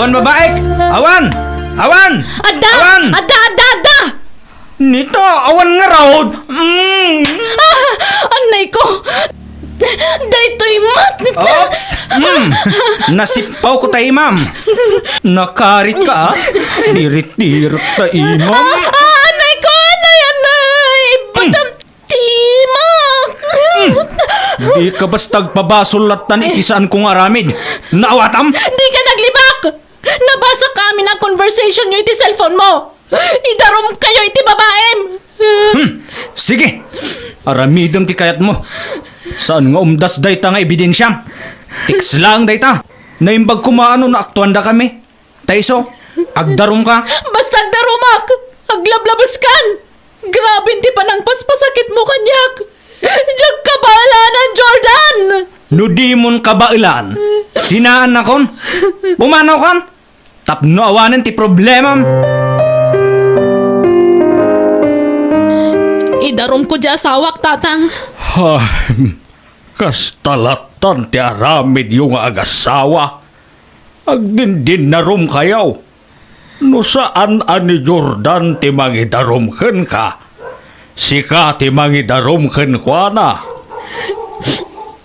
Awan babaek! Awan! Awan! Adda! Awan! Adda! Nito, awan nga raw! Anay ko! Daytoy mat! Ops! Nasipaw ko tayo, ma'am. Nakarit ka, ah. Dirit-dirit tayo, ma'am. Anay ko! Anay! Batam timak! Di ka basta pabasulatan itisaan kong aramid. Naawatam? Di ka naglibak! Nabasa kami na conversation nyo iti cellphone mo! Idarom kayo iti babaem! Sige, aramidom ti kayat mo. Saan nga umdas dayta nga ebidensya? Tiks lang dayta. Naimbag kumaano na aktuan da kami. Taiso, agdarom ka. Basta agdarumak! Aglablabas kan! Grabe hindi pa nang paspasakit mo kanyak! Diyak ka baalanan, Jordan! Nudimon kabailan. Sinaan na kon. Pumanaw kan. Tapno awanan ti problema. Idarom ko di asawak, tatang. Ay, kastalatan ti aramid yung agasawa. Agdindin na rum kayaw. No saan ani Jordan ti mangidarumken ka? Sika ti mangidarumken kwa na.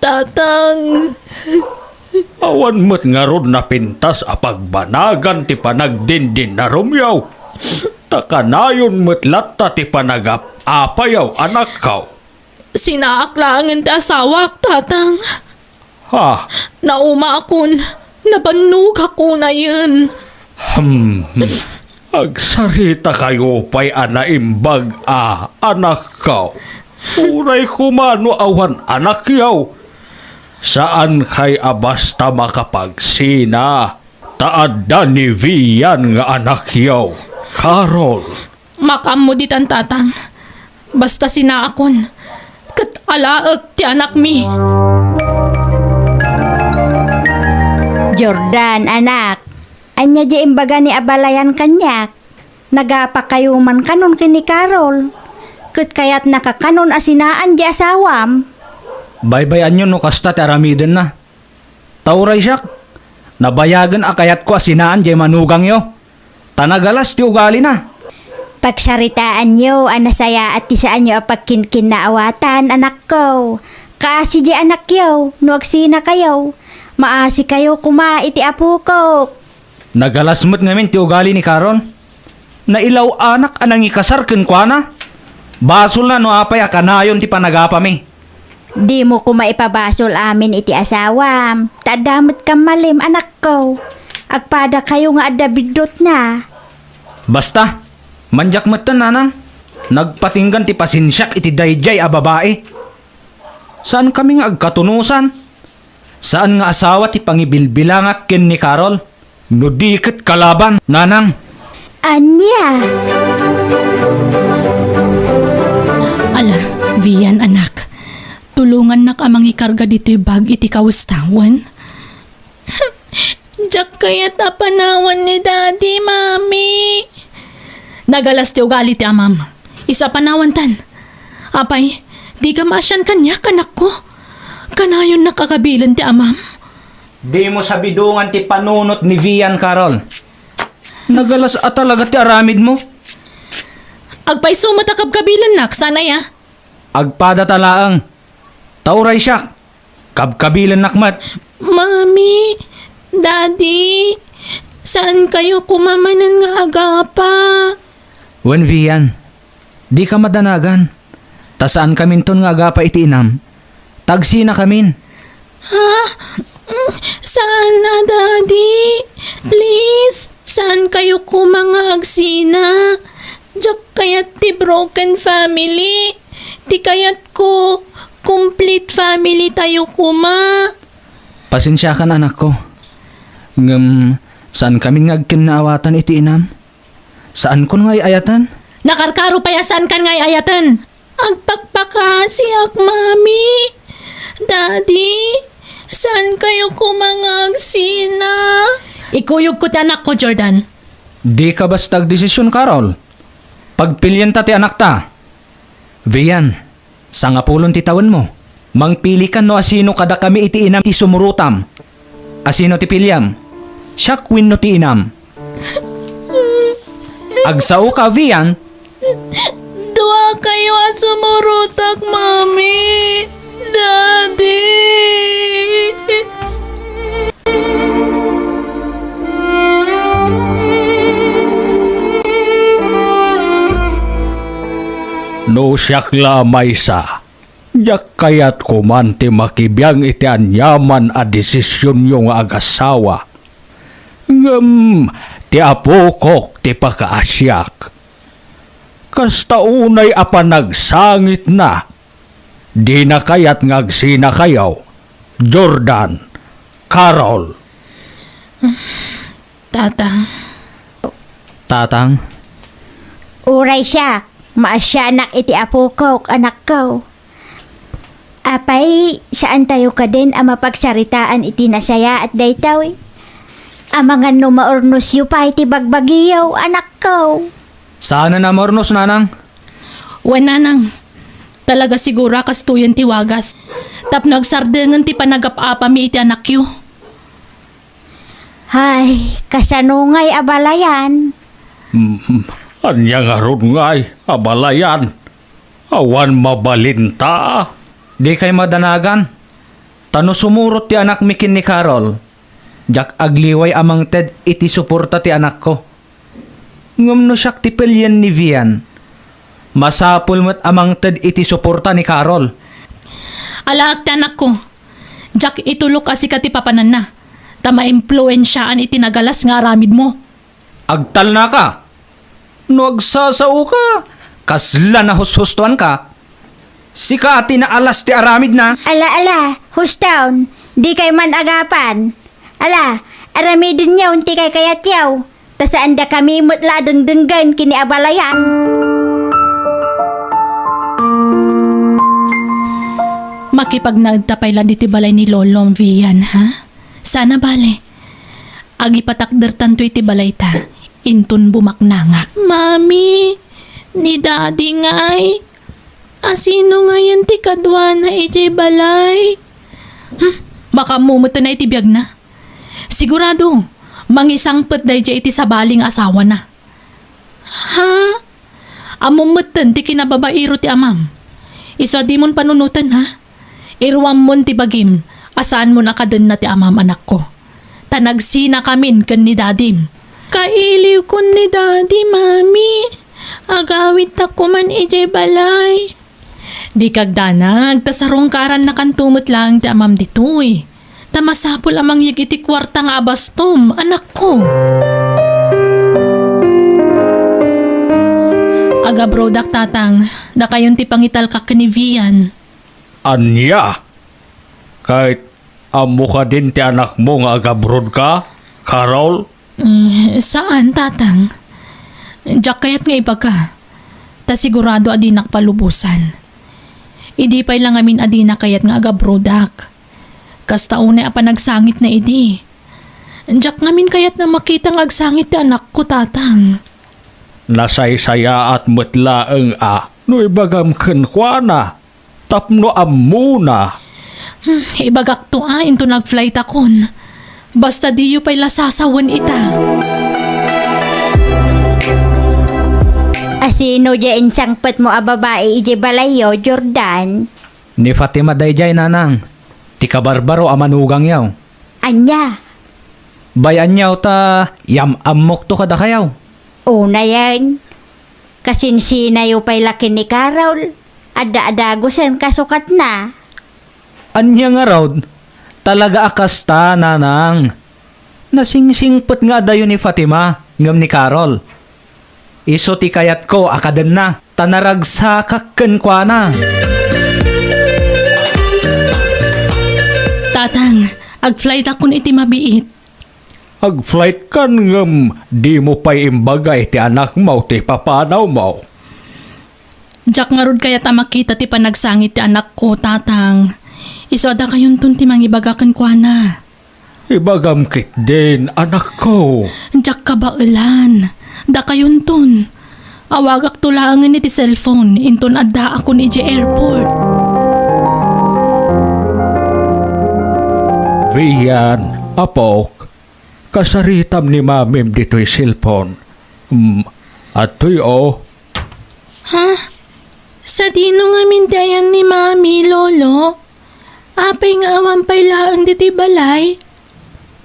Tatang, Awan mo't nga ron na pintas a pagbanagan ti panagdindin na rumyaw. Takanayon mo't latta ti panagapayaw anak kaw. sinaaklangan ti asawak, tatang. Ha? Nauma akon, nabanug ako na yun. Agsarita kayo pa'y anaimbag anak kaw. Uray kumano awan anak yaw. Saan kay abasta makapagsina? Taadda ni Vian nga anak yaw. Carol. Makam mo ditan, tatang. Basta sinaakon. Kat alaag ti anak mi. Jordan, anak. Anya di imbaga ni abalayan kanyak. Nagapa kayo man kanon kini Carol. Kat kayat nakakanon asinaan di asawam. Baybayan nyo no kasta ti aramiden na. Tauray siyak. Nabayagan akayat ko asinaan jay manugang yo. Tanagalas ti ugali na. Pagsaritaan nyo, anasaya at tisaan nyo apagkinkin na awatan, anak ko. Kaasi di anak yo, nuagsina kayo. Maasi kayo kuma iti apo ko. Nagalasmot ngamin ti ugali ni Karon. Nailaw anak anang ikasar ken kwa na. Basol na no apay akanayon ti panagapa mi. Di mo kuma ipabasol amin iti asawam. Tadamot ka malim, anak ko. Agpada kayo nga adabidot na. Basta, manjak matan nanang. Nagpatinggan ti pasinsyak iti dayjay a babae. Saan kami nga agkatunusan? Saan nga asawa ti pangibilbilangak ken ni Carol? No dikit kalaban, nanang. Anya? Ala, Vian, anak. Tulungan na ka mangikarga dito'y bag iti kawustawan. Diyak kaya tapanawan ni daddy, mami. Nagalas ti ugali ti amam. Isa panawan tan. Apay, di ka maasyan kanyak, anak ko. Kanayon nakakabilan ti amam. Di mo sabidungan ti panunot ni Vian, Carol. Nagalas at talaga ti aramid mo. Agpay sumatakab kabilan nak, sana ya. Agpada talaang. Tauray siya. Kabkabilan nakmat. Mami, daddy, saan kayo kumamanan nga agapa? Wen Vian, di ka madanagan. Tasaan kaminton nga agapa iti inam. Tagsi na kamin. Ha? Saan na, daddy? Please, saan kayo kumangaagsina? Diyak kayat ti broken family. Di kayat ko complete family tayo kuma. Pasensya ka na, anak ko. Saan kami ngagkinaawatan iti inam? Saan kon nga'y ayatan? Nakarkaro payasan kan ngay ayatan. Agpagpakasiak, mami. Daddy, saan kayo kumangaagsina? Ikuyog ko ti anak ko, Jordan. Di ka bastag desisyon, Carol. Pagpilyan ta ti anak ta. Vian, sa nga pulon ti taon mo, mangpili ka no asino kada kami iti inam ti sumurutam. Asino ti pilyam? Siya kwin no ti inam. Agsao ka, Vian. Dua kayo asumurutak, Mami. Daddy. No siyak lamay sa. Jak kayat ko man ti makibiyang iti anyaman a desisyon yung agasawa. Ngem, ti apokok ti pakaasyak. Kasta unay apa nagsangit na. Di na kayat ngagsina kayaw. Jordan, Carol. Tatang, Uray siya, maasyanak iti apo ko, anak ko. Apay, saan tayo ka din ang mapagsaritaan iti nasaya at daytaw eh? Amangan no maurnos yu pa iti bagbagiyaw, anak ko. saan na mornos, nanang? Wananang. Talaga sigura kastuyan ti wagas. Tapno agsardengan ti panagap-apa mi iti anak yu. Hay, kasanungay abalayan. Anya nga ron ngay, abalayan. Awan mabalinta. Di kay madanagan. Tano sumurot ti anak mikin ni Carol. Jak agliway amang Ted iti suporta ti anak ko. Ngam no siyak ti pelyen ni Vian. Masapul mo't amang Ted iti suporta ni Carol. Alaak ti anak ko. Jack itulok kasi ka ti papanan na. Tama impluensyaan iti nagalas nga aramid mo. Agtal na ka. No agsasao ka. Kasla na hushustuan ka. Sika ati na alas ti aramid na. Ala, hustown, di kay man agapan. Ala, aramidin niyaw, ti kay kayat yaw. Tasaan da kami mutla dengdenggan kini abalayan. Makipagnagtapay lang diti balay ni Lolong Vian, ha? Sana bale. Agi patakdertan to iti balay ta. Intun bumaknangak. Mami, ni Daddy ngay. Asino nga yan ti kadwa na iti balay? Baka mumuto na iti biyag na. Sigurado, mangisangpet da iti sabaling asawa na. Ha? Amumutan ti kinababairo ti amam. Isa di mon panunutan, ha? Irwam mon ti bagim, asaan mo nakadan na ti amam anak ko. Tanagsina kamin kan ni dadim. Kailiw ko ni Daddy, Mami. Agawit ako man ijay balay. Di kagdanag, tasarongkaran na kantumot lang ti amam ditoy. Tamasapol amang yag iti kwarta nga abastom, anak ko. Aga brodak tatang, da kayon ti pangital ka kanivian. Anya? Kahit amo ka din ti anak mo nga agabrod ka, Carol? Saan tatang? Diyak kayat nga iba ka. Ta sigurado adinak palubusan. Idi pa'y lang amin adina kayat nga agabrodak. Kasta unay apa nagsangit na idi. Diyak ngamin kayat na makita nga agsangit ti anak ko tatang. Nasaysaya at mutlaeng no ibagam kenkwana. Tapno amuna. Ibagak to into nag-flight akon. Basta di yu pa'y lasasawan ita. Asino dyan sangpet mo a babae ije balayo, Jordan? Ni Fatima dayjay nanang. Ti kabarbaro amanugang yaw. Anya? Bayan yaw ta yam-amok to kada kayaw. Una yan. Kasinsina yu pa'y laki ni Carol. Ada-adagusan kasukat na. Anya nga raw, talaga akasta nanang. Nasingsingpet nga dayo ni Fatima, ngam ni Carol. Iso ti kayat ko akaden na, tanaragsakak kwa na. Tatang, ag-flight akon iti mabiit. Ag-flight kan ngam di mo pa'y imbagay ti anak mo ti papanaw mo. Diyak nga rod kaya ta makita ti panagsangit ti anak ko, tatang. Iso da kayon tun ti mangibagakan kwa na. Ibagam kit din anak ko. Diyak ka ba ulan? Da kayon tun. Awagak tulangan ni ti cellphone. Inton adda ako ni ije airport. Vian, apok, kasaritam ni mamim dito'y cellphone. Ato'y Ha? Sa dino nga mindayan ni Mami, Lolo? Apay nga awan pa'y laang dito'y balay?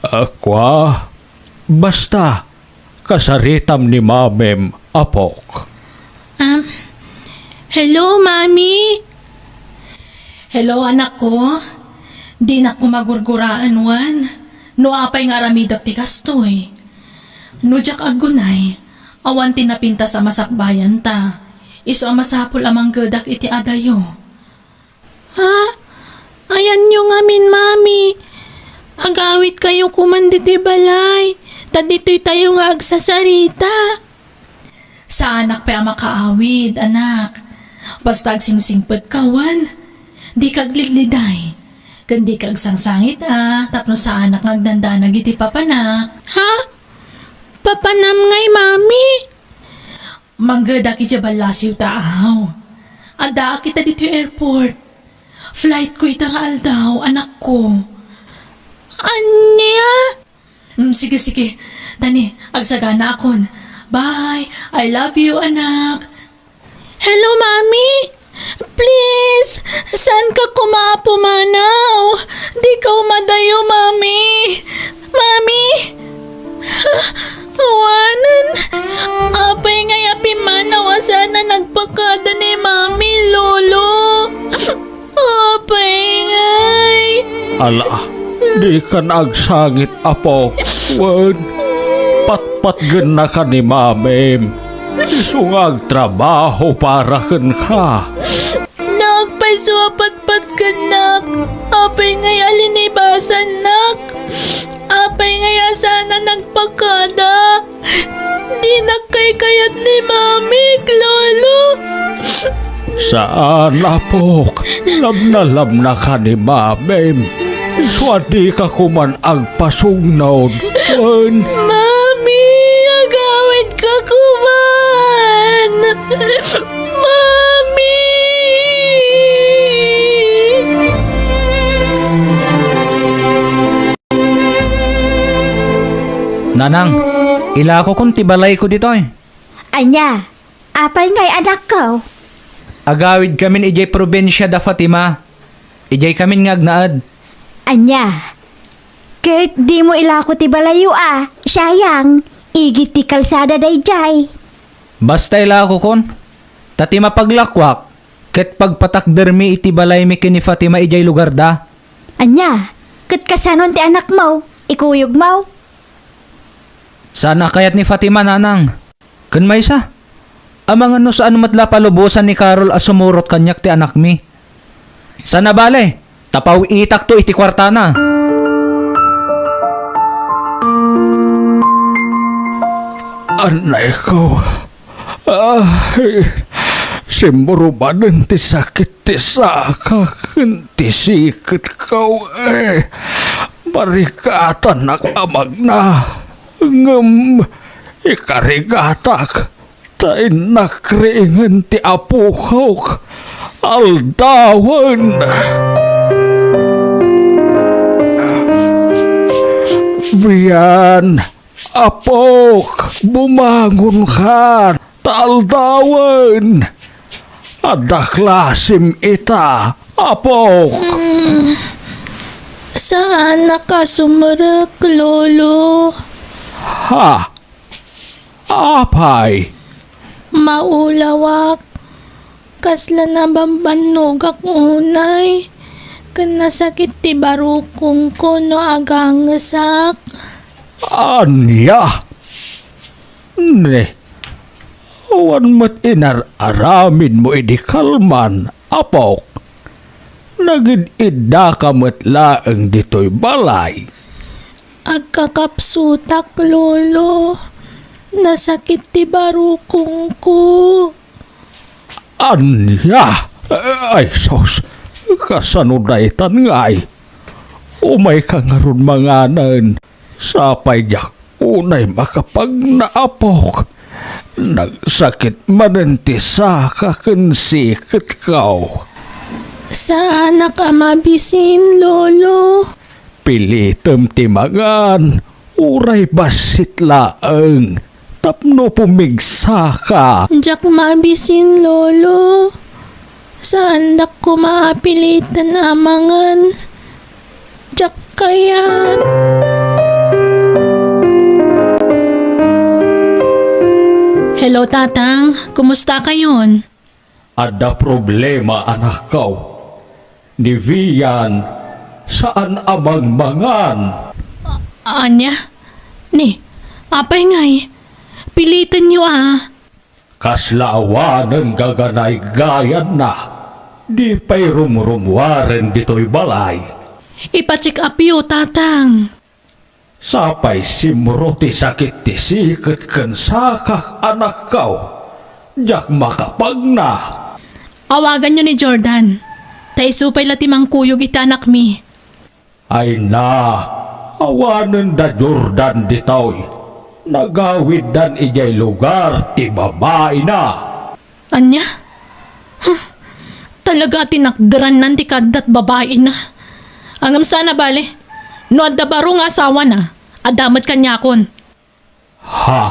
Akwa, basta, kasaritam ni mamim, apok. Hello, Mami? Hello, anak ko? Di na ko magurguraan, Juan. No apay nga ramidak ti kastoy. No jak agunay, awan tinapinta sa masakbayan ta. Iso masapul amang gadak iti adayo. Ha? Ayan nyo ngamin, Mami. Agawit kayo kuman dito'y balay. Dito'y tayo nga agsasarita. Sa anak pa makaawid, anak. Basta agsingsingpet kawan. Di kag ligliday. Kandi kag sangsangit tapno sa anak ngagdanda nagiti papanak. Ha? Papanam ngay, Mami? Manggada ki balasiw taaw. Ada kita dito airport. Flight ko itang aldaw, anak ko. Anya? Sige. Tani, agsagana akon. Bye. I love you, anak. Hello, Mami. Please, saan ka kumapo manaw? Di ka umadayo, Mami. Mami? Awanan. Apay nga yapi manaw asana nagpakada ni Mami, Lolo. Apay ngay. Ala, di ka nagsangit, apok. Wan, patpatgan na ka ni mamim. Isungag trabaho para kan ka. Nagpay suwapatpat ka, nak. Apay ngay alinibasan, nak. Apay ngay sana nagpakada. Di nagkay-kayat ni Mami, Lolo. Saan, apok? Lam na ka ni mamim. Swadi ka kuman agpasungnaw. Wan, Mami, agawid ka kuman. Mami! Nanang, ila ko kung tibalay ko dito eh. Anya, apay ngay anak ko? Agawid kamin ijay probinsya da Fatima. Ijay kamin ngagnaad. Anya, kahit di mo ilako ti balayo sayang, igit ti kalsada dayjay. Basta ila ko kon. Tati mapaglakwak. Ket pagpatakdermi iti balay mi kini Fatima ijay lugar da. Anya, kat kasanon ti anak mo, ikuyog mo. Sana kayat ni Fatima, nanang. Kan may isa. Amang ano saan matla palubusan ni Carol asumurot kanyak ti anak mi. Sana bale, tapaw itak to iti kwartana. anay ko. Simurubanan ti sakit ti sakakin ti sikit ko Barikatan nakamag na. Ngem ikarigatak. Tay nakringan ti apukok. Aldawan. Vian, apok, bumangon ka. Taldawan. Ada klasim ita, apok. Saan ka sumarek, Lolo? Ha? Apay? Maulawak. Kasla na bambanog ako unay. Kanasakit ti barukong ko no agangasak. Anya? Ne. Awan mat inaramin mo idikalman, apok. Nagid-idda ka matlaang dito'y balay. Agkakapsutak, Lolo. Nasakit ti barukong ko. Anya? Ay, sos. Kasanudaytan nga'y. Umay ka nga ron manganan. Sapay jak, unay makapag naapok. Nagsakit manentisa kakansikit kaw. Saan ka mabisin, Lolo? Pilitem timagan. Uray basit laeng. Tapno pumigsa ka. Jak mabisin, lolo. Saan dak ko maapilitan amangan? Jak kayat. Hello, tatang. Kumusta kayon? Ada problema anak kau. Ni Vian, saan amang mangan? Anya? Ni, apay ngay? Pilitan nyo Kaslaawanan gaganay gayan na. Di pa'y rumrumwaren dito'y balay. Ipacheck up yo, tatang. Sapay simro ti sakit ti sikat ken sakak anak kau. Jak makapag na. Awagan nyo ni Jordan. Taisupay latimang kuyog ita anak mi. Ay na, awanan da Jordan dito'y. Nagawid dan ijay lugar ti babae na. Anya? Huh, talaga tinakdaran nan ti kadat babae na. Angam sana bale. No adda baro nga asawa na. Adamat kanyakon. Ha?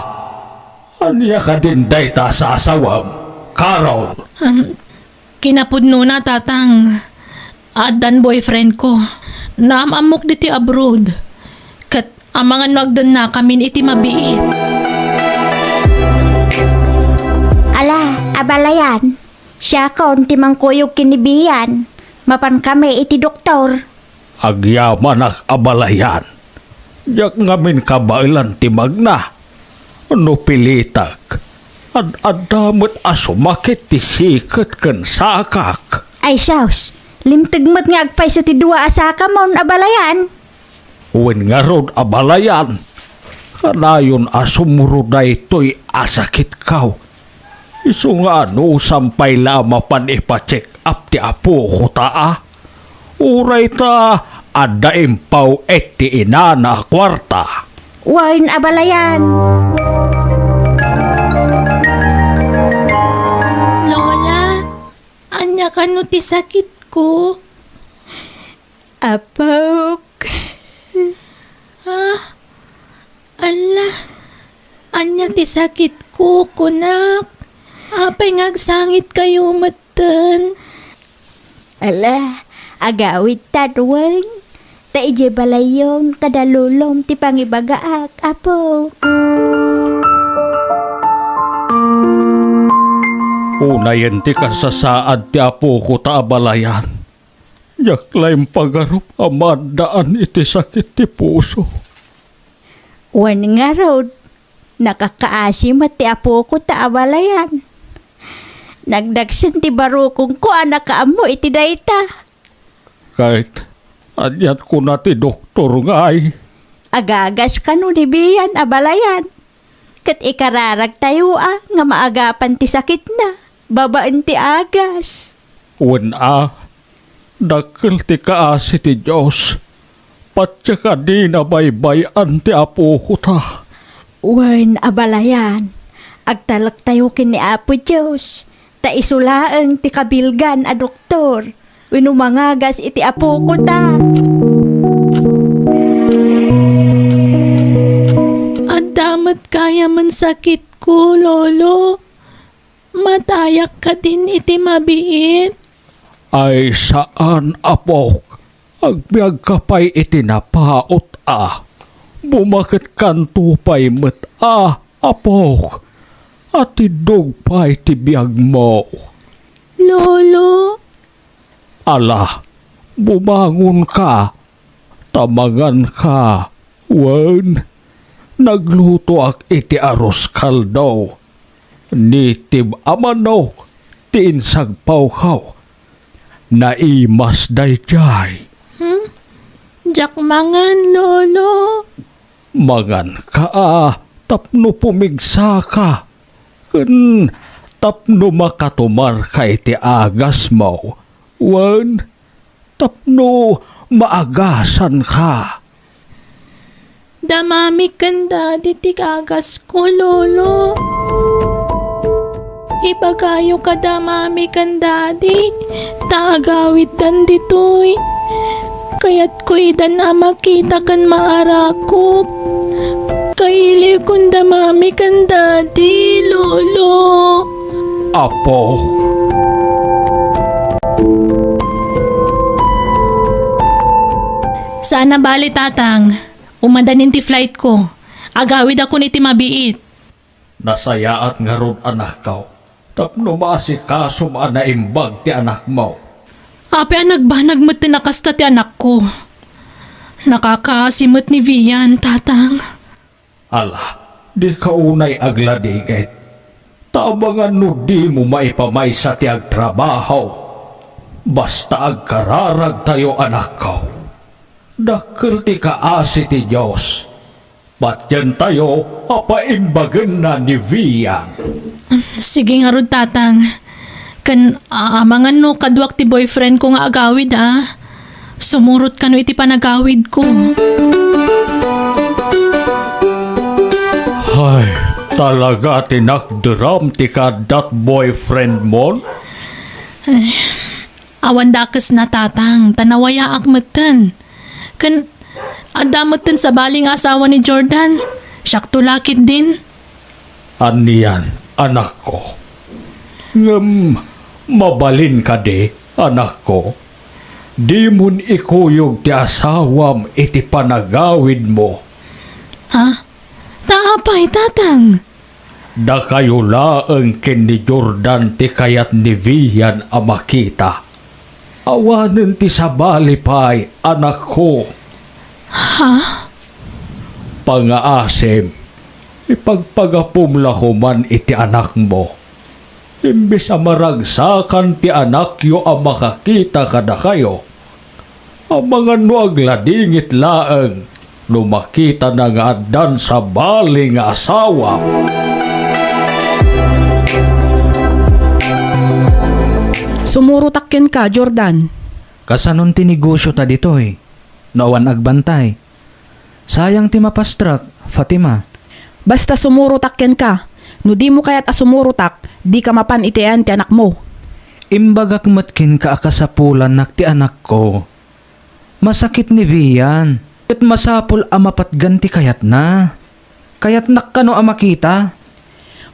Anya ka din day ta sa asawam? Carol. Kinapudno na tatang. Adan boyfriend ko. Naamamok diti abroad. Kat amangan nagdan na kami iti mabiit. Ala, abalayan. Siya kon timang kuyog kinibiyan. Mapan kami iti doktor. Agyaman ak abalayan. Jak ngamin kabailan ti magna. Ano pilitak? Adamot asumakit ti sikat ken sakak. Ay, saus. Limtigmat nga agpay sa ti dua asaka mon abalayan. Wen nga rod abalayan. Kanayon asumuro na ito'y asakit kaw. Isu nga ano sampay lama pan ipacheck up ti apo ko taa. Uray ta ada impaw et ti inana kwarta. Wain abalayan. Lola, anya ka no ti sakit ko? Apok. Ala, anya ti sakit ko, kunak. Apay ngagsangit kayo matan. Ala, agawid tadwang. Taije balayon kadalulom ti pangibagaak, apo. Unayan ti kasasaad ti apo ko ta abalayan. Yaklaim pagarup amadaan iti sakit ti puso. Wan nga rod. Nakakaasim at ti apo ko ta abalayan. Nagdagsin ti barukong ko anak kaamo iti dayta. Kahit anyat ko na ti doktor ngay. Agagas ka no ni Bian abalayan. Kat ikararag tayo nga maagapan ti sakit na. Babaan ti agas. Wen dakil ti kaasi ti Diyos. Patya ka di na baybayan ti apo ko ta. Wan abalayan. Agtalak tayo kini Apo Diyos. Ta isulaeng ti kabilgan a doktor. Winumangagas iti apo ko ta. Adamat kaya man sakit ko, lolo. Matayak ka din iti mabiit. Ay saan apok? Agbiag ka pa'y itinapaot Bumakit kanto pa'y met apok. At idog pa'y tibiyag mo. Lolo, Ala, bumangon ka. Tamangan ka. Wen, nagluto ak iti aros kaldo. Nitib amanok, tiinsagpaw kaw. Naimas dayjay. jak mangan, lolo. Mangan ka tapno pumigsa ka. Ken tapno makatumar ka iti agas mo. Wen, tapno maagasan ka. Damami kanda di tigagas ko, lolo. Ipagayo ka damami kanda di. Taagawit dan ditoy. Kaya't ko'y dan na makita kan maarakop. Kaili kunda mami kan daddy, lolo. Apo, Sana bali tatang, umandanin ti flight ko. Agawid ako ni ti mabiit. nasayaat nga ron anak ko. Tapno maasikaso naimbag ti anak mo. Ape nagbanag mo tinakasta ti anak ko. Nakakasimot ni Vian, tatang. Ala, di ka unay agladigit. Tabangan no di mo maipamaysa ti agtrabaho. Basta agkararag tayo anak ko. Dakil ti kaasi ti Diyos. Patyan tayo apaimbagan na ni Vian. Sige nga rod, tatang. Kan amangan no kadwak ti boyfriend ko nga agawid Sumurot ka no iti panagawid ko. Hay, talaga tinakderam ti kadat boyfriend mo? Awan dakas na, tatang. Tanawaya akmeten. Kan adameten sa baling asawa ni Jordan. Siyak tulakit din. Aniyan, anak ko. Mabalin ka di, anak ko. Di mun ikuyog ti asawam iti panagawid mo. Taapay, tatang. Da kayo laeng ken ni Jordan ti kayat ni Vian a makita. Awanen ti sabalipay, anak ko. Pangaasim, ipagpagapumla ko man iti anak mo. Imbis a maragsakan ti anak yo a makakita kada kayo. Ang mga no agladingit laeng no makita na nga adan sa baling asawa. Sumurutakken ka, Jordan. Kasanon ti negosyo ta ditoy. Nawan agbantay. Sayang ti mapastrak, Fatima. Basta sumurutakken ka. No di mo kaya't asumurutak, di ka mapan itian ti anak mo. Imbagak matkin ka akasapulan nak ti anak ko. Masakit ni Vian. At masapol amapatgan ti kayat na. Kayat nakano amakita.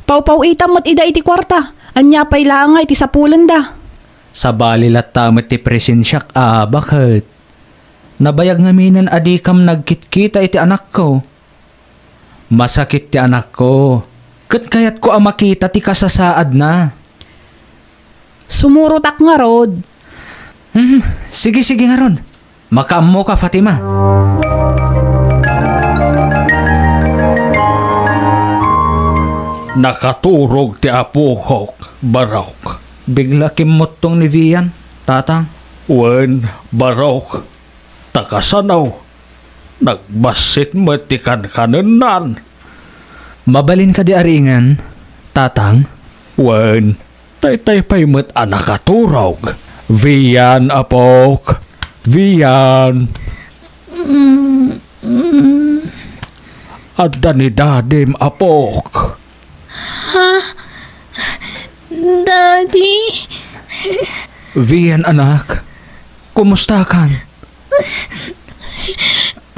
Pau-pau itam mo't ida iti kwarta. Anya pay laangay iti sapulan da. Sa balilat tamat ti presensyak bakit? Nabayag ngaminan adikam nagkitkita iti anak ko. Masakit ti anak ko. Kat kayat ko amakita ti kasasaad na. Sumurutak nga rod. Sige nga ron. Makaammo ka, Fatima. Nakaturog ti apuhok, Barok. Bigla kimot tong ni Vian, tatang. Wen, Barok. Takasanaw. Nagbasit mo ti kankananan. Mabalin ka di aringan, tatang. Wen, tay pay met anak katurog. Vian, apok. Vian. Adda ni dadim, apok. Daddy? Vian, anak. Kumusta kan?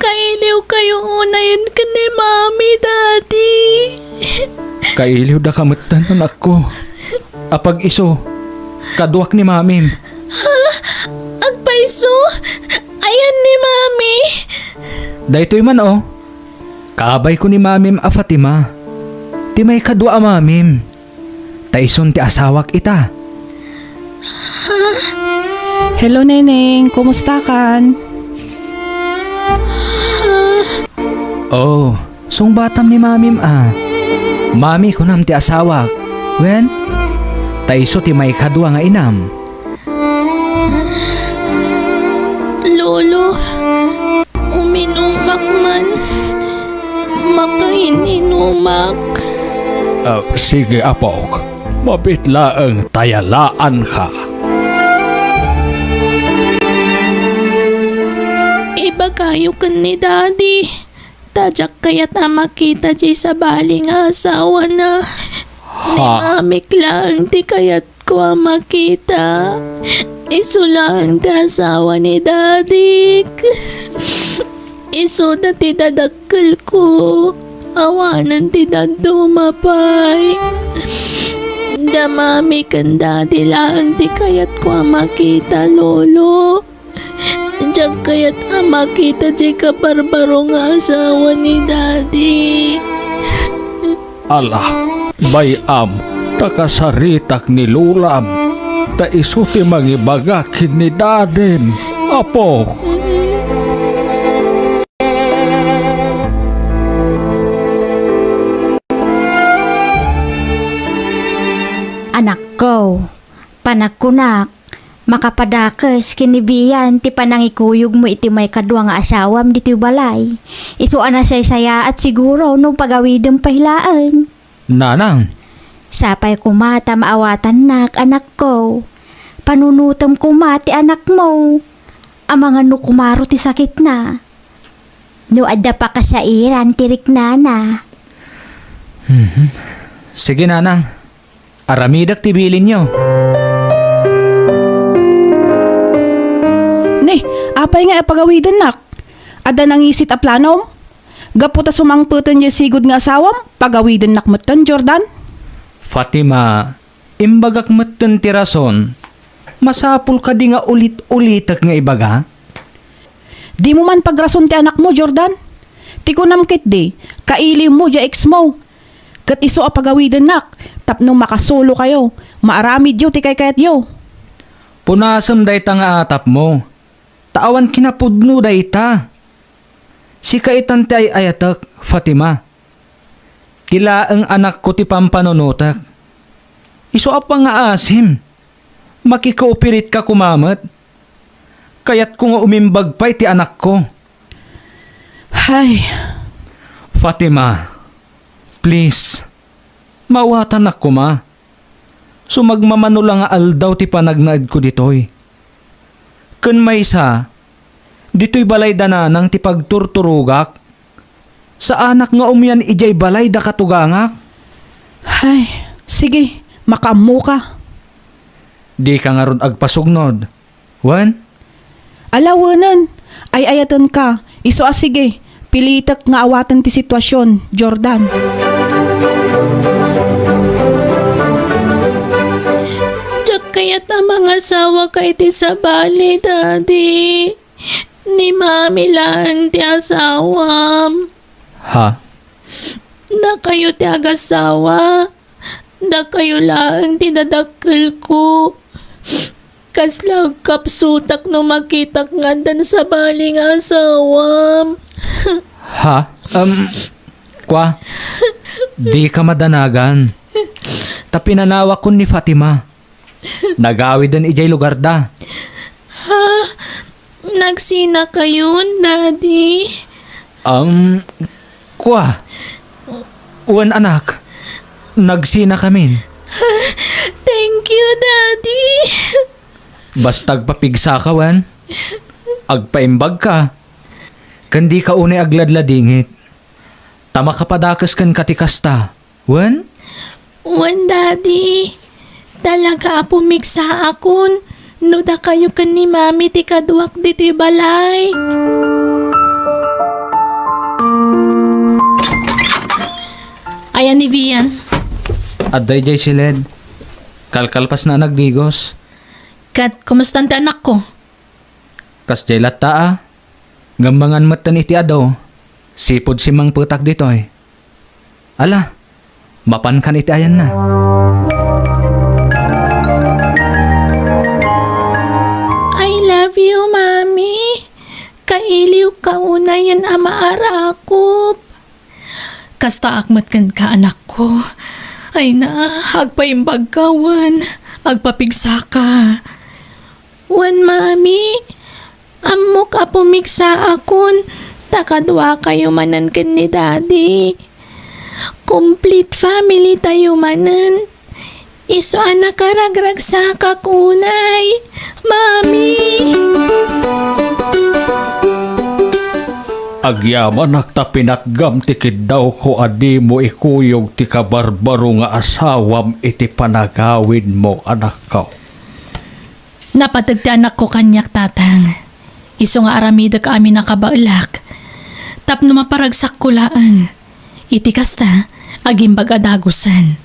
Kailiw kayo unayin ka ni Mami, Daddy. Kailiw da kamutan, anak ko. Apag iso, kaduak ni mamim. Agpaiso? Ayan ni Mami. Daytoy man Kabay ko ni mamim a Fatima. Ti may kadwa a mamim. Taison ti asawak ita. Hello, Neneng. Kumusta kan? Sung batam ni mamim Mami ko nam ti asawak. Wen? Taiso ti may kadwa nga inam. Lolo, uminumak man. Makaininumak. Sige, apok. Mabitlaeng tayalaan ka. Iba kayo kan ni Daddy. Tajak kaya't makita di sa baling asawa na. Ni Mamik lang di kaya't ko makita. Iso lang ti asawa ni Daddy. Iso na ti dadakkel ko. Awanan ti daddo mapay. Da mami kan dati lang ti kayat ko makita lolo. Diyak kayat makita di ka barbaro nga asawa ni daddy. Ala, bayam, takasaritak ni Lulam. Ta isuti mangibagakin ni Daden. Apo, Anak ko, panagkunak, makapadakes kinibiyan ti panangikuyog mo iti may kadwa nga asawam dito balay. Isu ana saya at siguro nung pagawidem pahilaan. Nanang, Sapay kumata maawatan nak anak ko. Panunutam kumati anak mo. Amang ano kumaro ti sakit na. No adda pa kasairan tirik nana. sige nanang. Aramidak tibilin nyo. Ne, apay nga pagawidan nak. Ada nangisit a planom. Gaputa sumangputan niya sigod nga asawam, pagawidan nak matan, Jordan. Fatima, imbagak meten ti rason. Masapul ka di nga ulit-ulitak nga ibaga. Di mo man pagrason ti anak mo, Jordan. Ti kunam kit di, kaili mo ja ex mo. Kat iso a pagawidan nak, tapno makasolo kayo, maaramid yo ti kay kayat yo. Punasam day ta nga atap mo. Taawan kinapudno day ta. Si kaitan ti ay ayatak, Fatima. Tila ang anak ko ti pampanunutak. Iso apa nga asim. Makikaupirit ka kumamat. Kaya't ko nga umimbag pa'y ti anak ko. Hay, Fatima, please, mawatan ako ma. Sumagmamano lang nga aldaw ti panagnaad ko ditoy. Kun may isa, dito'y balay dananang ti pagturturugak. Sa anak nga umyan ijay balay da katugangak. hay, sige, makamu ka. Di ka nga ron agpasugnod. Wan? Alawanan, ay ayatan ka, iso sige, pilitak nga awatan ti sitwasyon, Jordan. Diyak kayat ang mga asawa kay ti sa bali, daddy. Ni mami lang ti asawam. Ha? Da kayo ti agasawa. Da kayo lang ti dadakkel ko. Kaslag kapsutak no makitak nga dan sa baling asawam. Ha? Kwa? Di ka madanagan. Tapinanawa ko ni Fatima. Nagawid din ijay lugar da. Nagsina kayon, daddy. Kwa? Uwan anak. Nagsina kami. Thank you, daddy. Basta agpapigsa ka, wan. Agpaimbag ka. Kandi ka unay agladladingit. Tama ka padakas kan katikasta. Wan? Wan, daddy. Talaga pumiksa akon. No da kayo kan ni mami ti kaduak dito'y balay. Ayan ni Vian. Aday jay silid. Kalkalpas na nagdigos. Kat, kumusta ang anak ko? Kas jay lata ah. Gambangan matan iti adaw. Sipod si mang putak ditoy. Ala, mapan kan iti ayan na. I love you, mami. Kailiw kaunayan ama arakop. Kasta akmat kan ka anak ko. Ay na, agpaimbag ka, wan. Agpapigsa ka. Wan, mami. Amo ka pumigsa akon. Takadwa kayo manan ken ni daddy. Complete family tayo manan. Iso anak karagrag sa kakunay. Mami! agyaman nakta pinatgam tikid daw ko adi mo ikuyog ti kabarbaro nga asawam iti panagawin mo anak ko. Napatagti anak ko kanyak tatang. Iso nga aramida ka amin nakabaulak. Tapno maparagsak ko laan. Iti kasta, agimbag adagusan.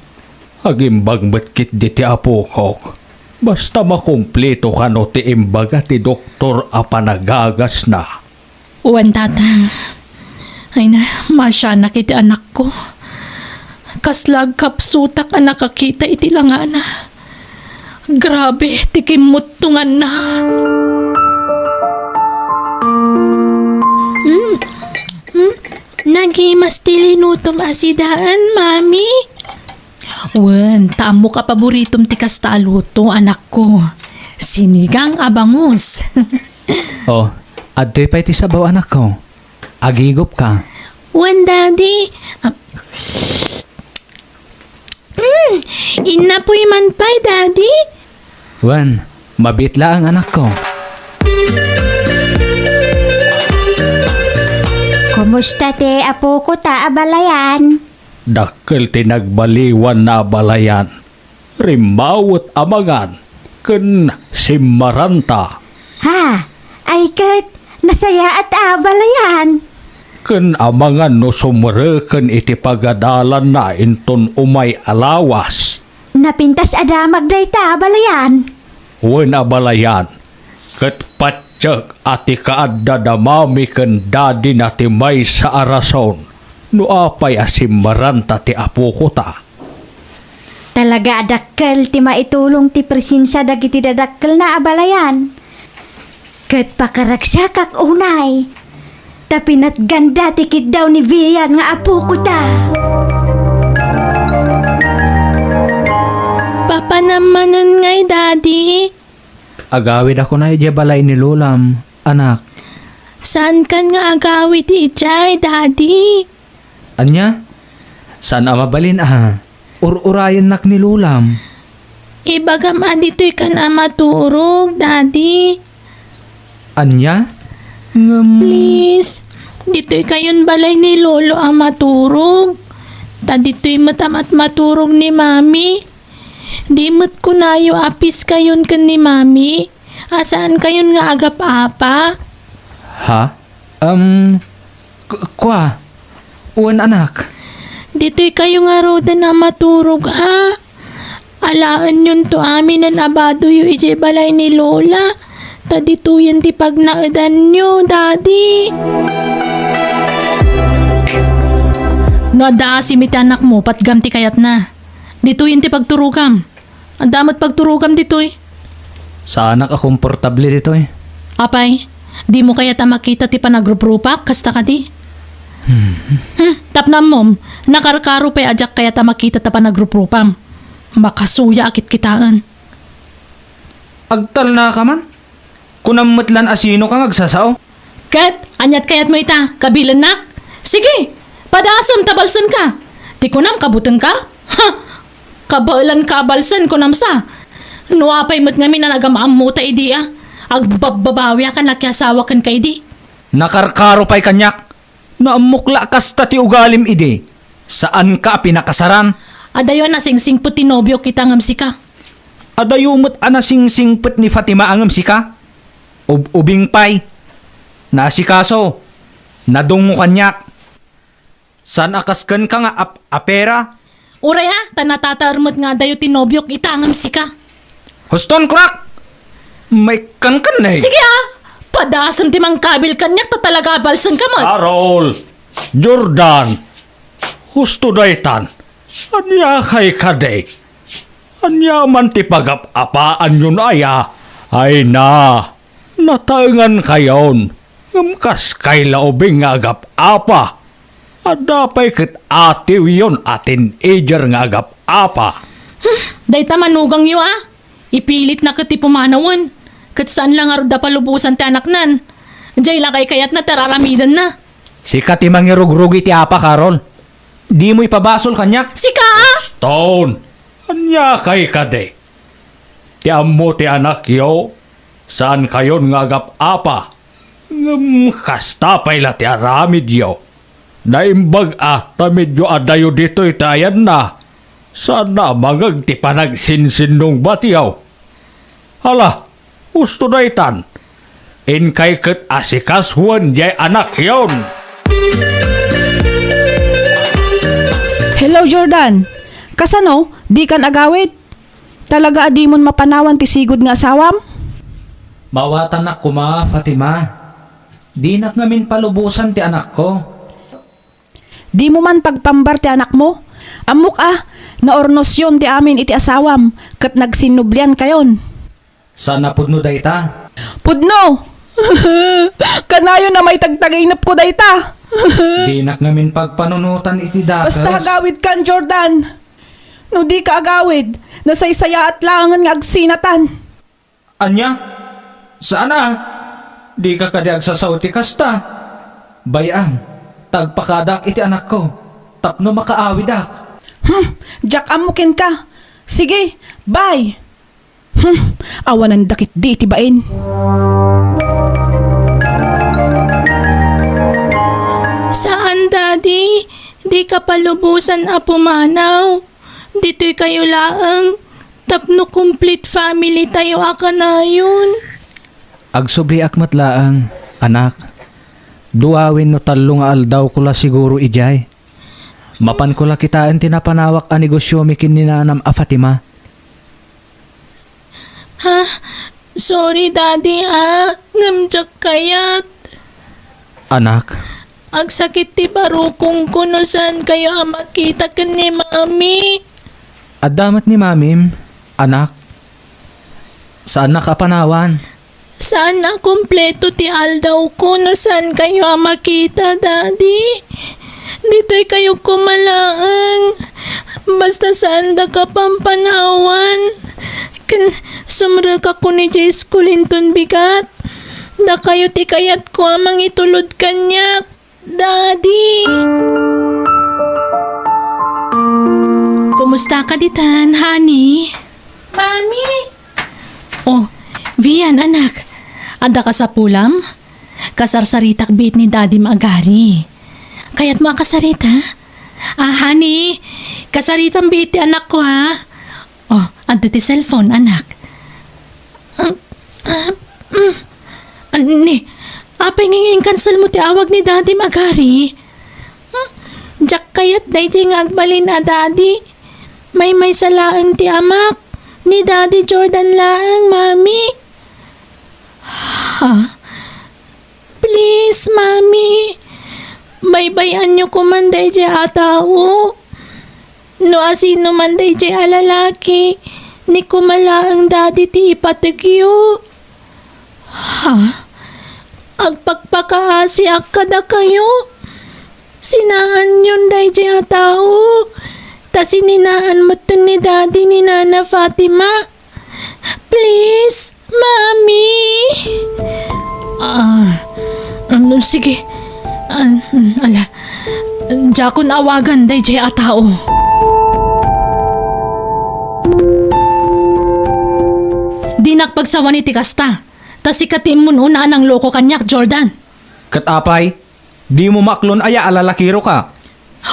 Agimbag matkit di ti apo ko. Basta makumpleto ka no ti imbaga ti doktor a panagagas na. Uwan tatang. Ay na, masya na kiti anak ko. Kaslag kapsutak ang nakakita iti langana. Grabe, tikimuttungan na. Nagimas tilinutom asidaan, mami. Wen, tamo ka paboritom ti kasta aluto, anak ko. Sinigang abangus. Oh, adtoy pa iti sabaw anak ko. Agigop ka. Wen, daddy. Inapoy man pa'y, daddy. Wan, mabitla ang anak ko. Kumusta te apo ko ta abalayan? Dakkel tinagbaliwan na balayan. Rimbawat amangan. Ken simmaranta. Ha? Ay kat, nasaya at abalayan. Ken amangan no sumreken iti pagadalan na inton umay alawas. Napintas adamag day ta abalayan. Wen abalayan. Ket patsyag ati kaadda damami ken dadi na ti may sa arason. No apay asimmaranta ti apo ko ta. Talaga adakkel ti maitulong ti presensya dagiti dadakkel na abalayan. Ket pakaragsakak unay. Tapinat ganda tikit daw ni Vian nga apo ko ta. Papa namanan ngay, daddy. Agawid ako na iti balay ni Lulam, anak. Saan kan nga agawit ijay, daddy? Anya? Saan mabalin Urayan nak ni Lulam. Ibagam adito'y ka na maturog, daddy. Anya? Please, dito'y kayon balay ni Lolo ang maturog. Ta dito'y matamat maturog ni Mami. Di mo't kunayo apis kayon kan ni Mami. Asaan kayon nga agap apa? Ha? Kwa? Uwan anak. Dito'y kayo nga roda na maturog, ha? Alaan yun to amin ang abado yu ije balay ni Lola. Ta dito yan ti pagnaadan nyo, daddy. Nada si miti anak mo, patgam ti kayat na. Dito yan ti pagturugam. Ang damat pagturugam dito'y. Sa anak ako komportable dito eh. Apay, di mo kaya ta makita ti panagrup-rupak, kasta ka di? Tapnam mom, nakarkaro pa'y ajak kaya ta makita ta panagrup-rupam. Makasuya akit kitaan. Agtal na ka man? Kunam matlan asino kang agsasao? Kat, anyat kayat mo ita, kabilan nak? Sige, padasam tabalsan ka. Di kunam kabutang ka? Ha! Kabalan kabalsan kunam sa. Nuapay mat ngamin na nagamaam mo ta idiya. Agbababawi ka na kiasawa kan ka idi. Nakarkaro pa'y kanyak. Naamukla kasta ti ugalim ide. Saan ka pinakasaran? Adayon na singsing puti nobyo kita ngam sika. Adayumot anasing-singpet ni Fatima angam sika? Ubing pay. Nasikaso. Nadungo kanyak. San akaskan ka nga apera? Uray ha, tanatatarmot nga dayo tinobyo kita ngam sika. Huston crack! May kankan na eh. Sige ha, padasam ti mang kabil kanyak ta talaga balsan ka mo. Carol! Jordan! Husto daytan. Anya kay kaday. Anya man ti pagap-apaan yun aya. Ay na. Nataengan kayon. Ngamkas kay laobing nga agap-apa. Adapay ket atiw yon atin ejer nga agap-apa. Day ta manugang yu ah. Ipilit na kat ti pumanawan. Kat saan lang arod da palubusan ti anak nan. Diyay lakay kayat na tararamidan na. Sika ti mangirugrugi ti apa, Carol. Di mo ipabasol kanyak. Sika ah! Stone! Anya kay kade? Ti ammo ti anak yo? Saan kayon nga agap-apa? Kasta pay la ti aramid yo. Naimbag tamid yo adayo dito itayan na. Sana magag ti panagsinsinong batiyaw. Hala, gusto na itan. In kay ket asikas huwan jay anak yon. Hello, Jordan. Kasano, di kan agawid? Talaga adi mon mapanawan ti sigod nga asawam? Mawatan na kuma, Fatima. Di nak ngamin palubusan ti anak ko. Di mo man pagpambar ti anak mo? Amok na ornosyon ti amin iti asawam, kat nagsinublian kayon. Sana pudno dayta. Pudno! Kanayo na may tagtagainap ko dayta. Di nak ngamin pagpanunutan iti dakas. Basta agawid kan, Jordan. No di ka agawid, nasaysaya at langan nga agsinatan. Anya? Sana? Di ka kadi agsasawti kasta. Bayang, tagpakadak iti anak ko. Tapno makaawidak. Jack amukin ka. Sige, bye. Awan ang dakit di tibain. Saan, Daddy? Di ka palubusan a pumanaw. Dito'y kayo laang. Tapno complete family tayo aka na yun. Agsobri akmat laang, anak. Duawin no talo nga aldaw ko la siguro ijay. Mapan ko la kitaan tinapanawak a negosyo mikin ni nanam a Fatima. Ha? Sorry, Daddy, ngamjak kayat. Anak, Agsakit ti barukong ko no saan kayo makita ka ni Mami. adamat ni mamim, anak. Saan nakapanawan? Saan na kompleto ti aldaw ko no saan kayo makita, Daddy? Dito'y kayo kumalaang. Basta saan da ka pampanawan. Kan sumra ka ko ni Jay Skulinton bigat. Da kayo ti kayat ko amang itulod kanyak, Daddy. Kumusta ka ditan, honey? Mami! Oh, Vian, anak. Ada ka sa pulam? Kasarsaritak bit ni Daddy Magari. Kaya't mo kasarita? Honey, kasaritang bit ti anak ko, ha? Oh, ando ti cellphone, anak. Ni, apay ngingin cancel mo ti awag ni Daddy Magari. Jack kayat day ti ngagbalin a Daddy. May salaang ti amak. Ni Daddy Jordan laang, Mami. Ha? Please, Mami. Baybayan nyo ko man day di atao. No asino man day di alalaki. Ni kumala ang Daddy ti ipatigyo. Ha? Agpagpakaasi akada kayo. Sinaan yun day di atao. Ta sininaan mo ni Daddy ni Nana Fatima. Please, Mami. Sige. Jakon awagan day jay atao. Di nakpagsawan iti kasta. Ta sikatim mo una ng loko kanyak, Jordan. Katapay, di mo maklon aya alalakiro ka.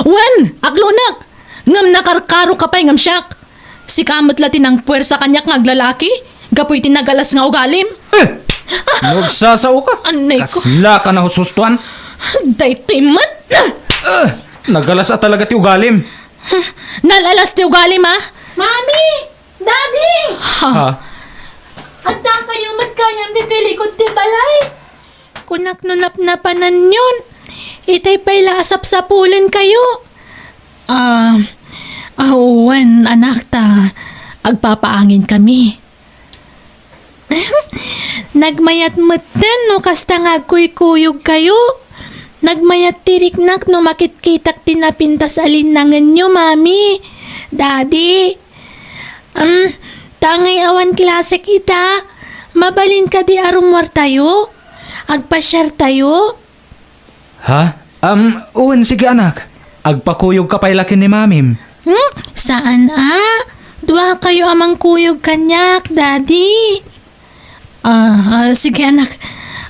Wen! Aklonak! Ngam nakarkaro ka pa'y ngam siyak. Si kamot latin ang puwersa kanyak ng aglalaki. Gapoy tinagalas nga ugalim. Nagsasao ka. Anay ko. Kasla ka na husustuan. Daytoy mat! Nagalas at talaga ti ugalim. Nalalas ti ugalim, ha? Mami! Daddy! Ha? At na kayo matkayam dito likod ti balay. Kunak nunap-napanan yun. Itay pa'y lasap sa pulen kayo. Wen, anak ta. Agpapaangin kami. Nagmayat meten no kasta nga kuy-kuyog kayo. Nagmayat tiriknak no makitkitak tinapintas alinangan nyo, Mami. Daddy. Tangay awan klase kita. Mabalin ka di arumwar tayo. Agpasyar tayo. Ha? Uwan, sige anak. Agpakuyog ka pa'y laki ni mamim. Saan Dua kayo amang kuyog kanyak, Daddy. Sige anak.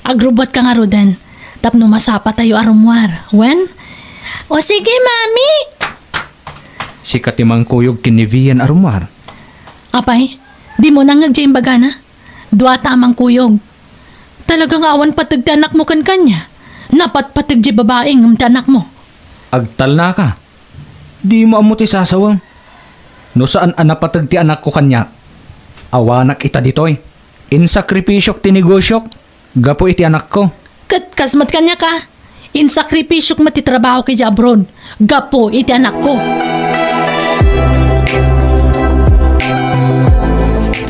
Agrobot ka nga rodan. Tapno masapa tayo arumwar. Wen? O sige, Mami. Si katimang kuyog kinivian arumar. Apay, di mo nang nagjaimbaga na. Dua tamang kuyog. Talagang awan patag anak mo kan kanya. Napat patag di babaeng tanak mo. Agtal na ka. Di mo amo ti sasawang. No saan anapatag ti anak ko kanya? Awanak ita ditoy. Insakripisyok ti negosyok. Gapo iti anak ko. Kat kasmat kanya ka. Insakripisyok matitrabaho kay abroad. Gapo iti anak ko.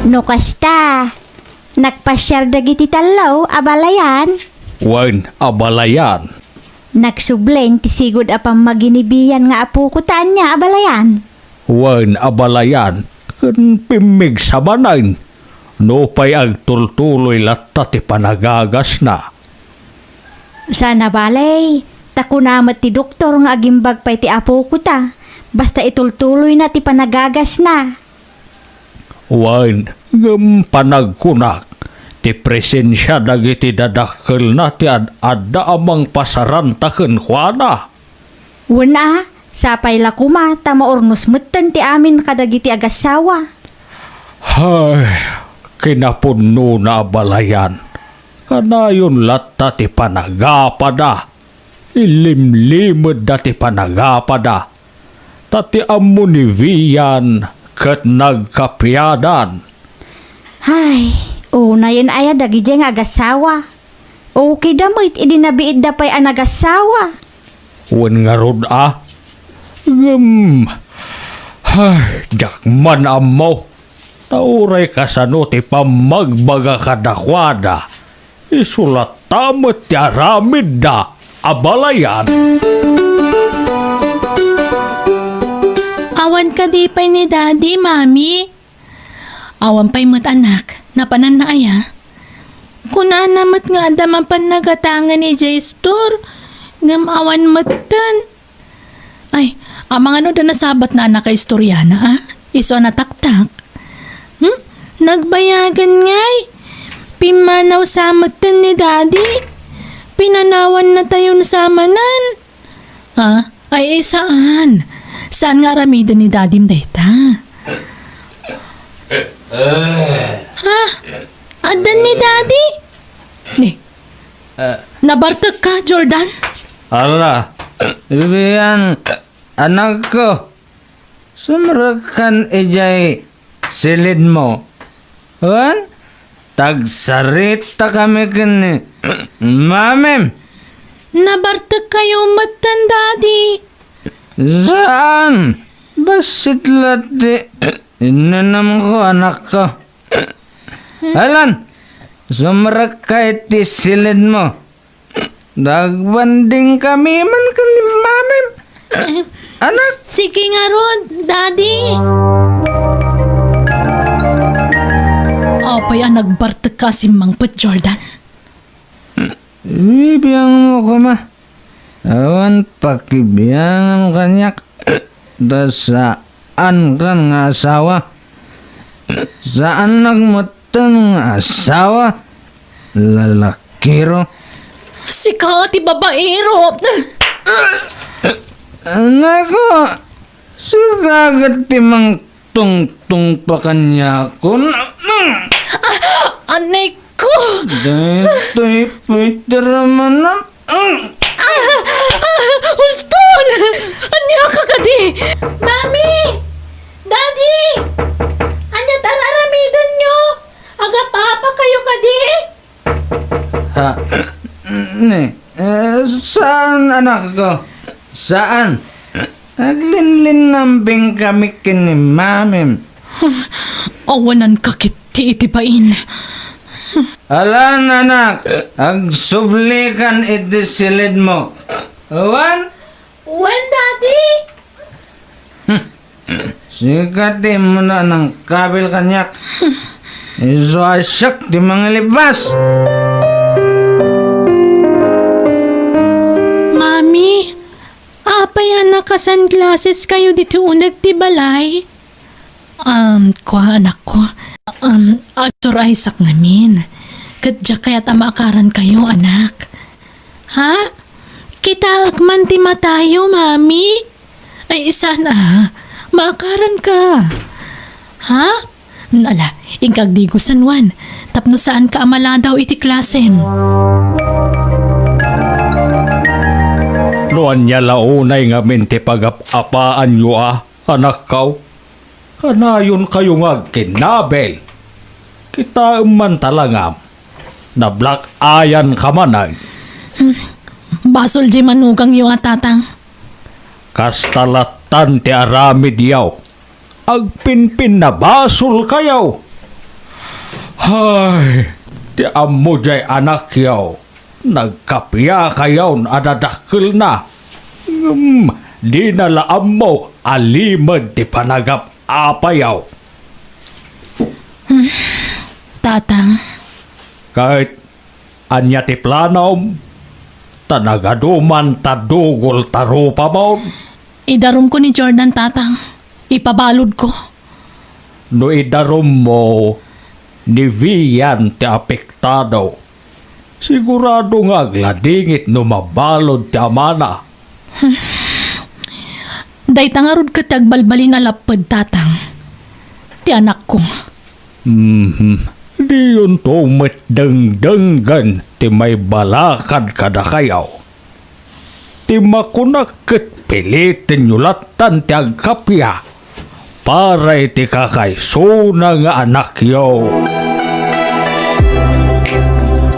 No kasta, nagpasyar dagiti talaw, abalayan. Wan abalayan. Nagsublen ti sigod apang maginibiyan nga apo ko taan niya, abalayan. Wan abalayan. Kan pimig sa banayn. No pa'y agtultuloy latta ti panagagas na. Sana balay, taku namat ti doktor nga agimbag pa'y ti apo ko ta. Basta itultuloy na ti panagagas na. Wan panagkunak. Ti presensya dagiti dadakkel na ti adda amang pasarantaken kuana. Wala, sapay la kuma, tamaornos metten ti amin kadagiti agasawa. Hay, kinapuno na balayan. Kanayon latta ti panagapada. Ilimlimod da ti panagapada. Tati amunivian ket nagkapyadan. Hay, una yan aya dagi jeng agasawa. Okay damit, idinabiid da pa'y anagasawa. Wen nga rod Hay, jakman amaw. Nauray kasano ti pamagbaga kadakwada. Isulat tamat ti aramid da abalayan. Awan ka di pa'y ni daddy, mami. Awan pa'y mat anak, napanan na aya. Kuna namat nga adaman pan nagatangan ni Jay Store. Ngam awan matan. Ay, amang ano da nasabat na anak kay istoryana, Iso na taktak. Nagbayagan ngay. Pimanaw sa matan ni daddy. Pinanawan na tayo samanan. Ay saan? Saan nga ramidan ni daddy mdeta? Adan ni daddy? Ni, nabartag ka, Jordan? Ala, ibiyan, anak ko. Sumrakan ijay silid mo. Wan? Tagsarita kami kini. Mamem, Nabartag kayo matan, daddy. saan? Basit lati. Inanam ko anak ko. Alan, sumrak ka iti silid mo. Dagbanding kami man kani mamem. Anak, Sige nga ron, daddy. Apay ang nagbartag ka si Mang Put, Jordan. bibiyang mo ko ma. Awan pakibiyang kanyak. Da saan kan nga asawa? Saan nagmatan nga asawa? Lalakiro. Si Kati babaero. Anak ko, sigagat timang tungtung pa kanya ko. Anay ko. Dito'y Peter manam. Huston! Anya ka kadi? Mami! Daddy! Anya tararamidan nyo? Aga papa kayo kadi? Ha? Saan anak ko? Saan? Naglinlinambing kami kini mamim. Awanan ka kiti itipain. Alan anak, agsublikan iti silid mo. Awan? When, Daddy? Sikati mo na ng kabil kanyak. Iso asyak di mga libas. Mami, apay anak ka sunglasses kayo dito unag ti balay? Kwa anak ko. Actor Isaac namin. Kadya kaya't amaakaran kayo, anak. Ha? Kita agman ti matayo, mami. Ay, isa na. Maakaran ka. Ha? Nala, ingkagdi ko sanwan. Tapno saan ka amala daw iti klasem. Noan niya launay nga minti pag-apaan nyo anak kaw. Kanayon kayo nga kinabel. Kita man talangam. Na black ayan ka manay. Basol di manugang yu tatang. Kastalatan ti aramid yaw. Agpinpin na basol kayaw. Hay, ti amo jay anak yaw. Nagkapya kayaw adadakil na. Di na laam mo alimad ti panagap apayaw. Tatang, Kahit anya ti planom, tanagaduman tadugol tarupa mo. idarum ko ni Jordan, tatang. Ipabalod ko. No idarom mo, ni Vian ti apektado. Sigurado nga gladingit no mabalod ti amana. Day tangarod ka tagbalbali na lapad, tatang. Ti anak ko. Di yun to matdangdangan ti may balakad kada kayaw. Ti makunakit pilitin yulatan ti agkapya para iti kakaysuna nga anak yaw.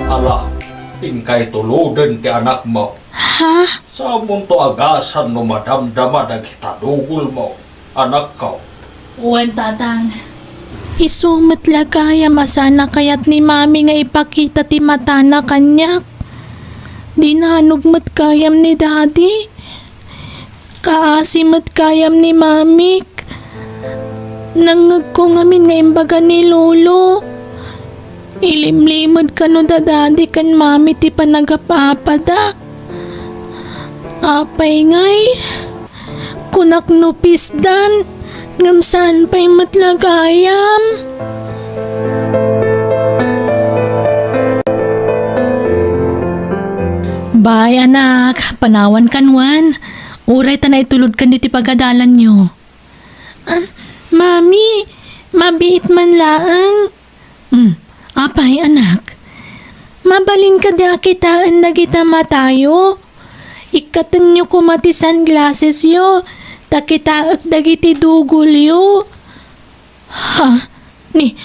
Ala, tingkay tuludan ti anak mo. Ha? Sa mong to agasan no madamdama dagitadugol mo, anak ko. Uwan, tatang. Isumat lagaya masana kayat ni mami nga ipakita ti mata na kanyak. Di nanugmat kayam ni daddy. Kaasimat kayam ni mami. Nangag ko ngamin nga imbaga ni lolo. Ilimlimod ka no da daddy kan mami ti panagapapada. Apay ngay. Kunak no pisdan. Ngamsan pa'y matlagayam. Bay anak, panawan kanwan. Uray tanay tulod kan dito pagadalan nyo. Mami, mabiit man laang. Apay anak, mabalin ka da kitaan na kita matayo. Ikatan nyo kumati sunglasses yo. Takita at dagiti dugol yo. Ha? Ni,